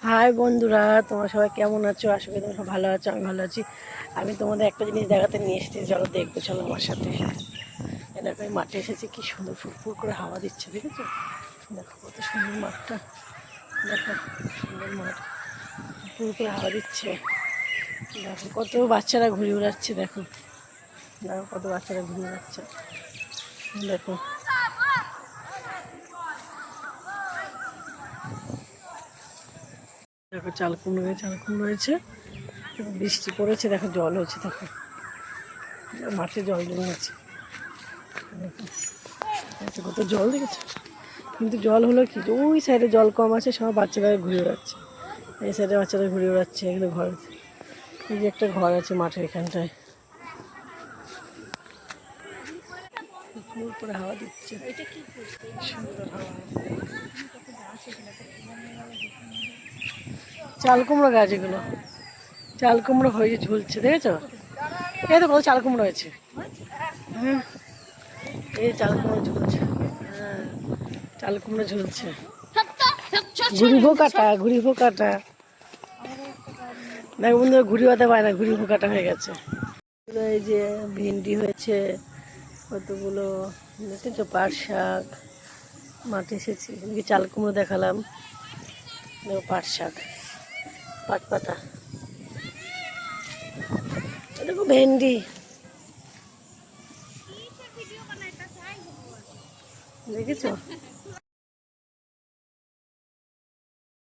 High বন্ধুরা, তোমরা সবাই কেমন আছো? আশা করি তোমরা সব ভালো আছো। আমি ভালো আছি। আমি তোমাদের একটা জিনিস দেখাতে নিয়ে এসেছি, চলো দেখবে, চলো আমার সাথে। দেখো আমি মাঠে এসেছি, কি সুন্দর ফুরফুর করে হাওয়া দিচ্ছে, দেখেছো? দেখো কত সুন্দর মাঠটা, দেখো সুন্দর মাঠ, ফুরফুর করে হাওয়া দিচ্ছে। দেখো কত বাচ্চারা ঘুরে বেড়াচ্ছে, দেখো দেখো কত বাচ্চারা ঘুরে বেড়াচ্ছে, দেখো। দেখো চাল কুমড়ো হয়েছে, বৃষ্টি পড়েছে, দেখো জল হয়েছে, দেখো মাঠে জল জমে আছে, দেখো কত জল, দেখেছো? কিন্তু জল হলো কি, ওই সাইডে জল কম আছে, সব বাচ্চারা ঘুরে বেড়াচ্ছে, এই সাইডে বাচ্চারা ঘুরে বেড়াচ্ছে, এখানে ঘর, এই যে একটা ঘর আছে মাঠের এখানটায়, করে হাওয়া দিচ্ছে, সুন্দর হাওয়া। চাল কুমড়ো গাছ এগুলো, চাল কুমড়ো হয়ে ঝুলছে, দেখেছো? এই তো কত চাল কুমড়ো হয়েছে, হ্যাঁ এই চাল কুমড়ো ঝুলছে, হ্যাঁ চাল কুমড়ো ঝুলছে, ঘুরি পোকাটা দেখো বন্ধু, ঘুরি হতে পারে না, ঘুরি পোকাটা হয়ে গেছে। এই যে ভিন্ডি হয়েছে কতগুলো, দেখেছো? পাট শাক, মাঠে এসেছি, এদিকে চাল কুমড়ো দেখালাম, দেখো পাট শাক, পাট পাতা, দেখো ভেন্ডি, দেখেছো?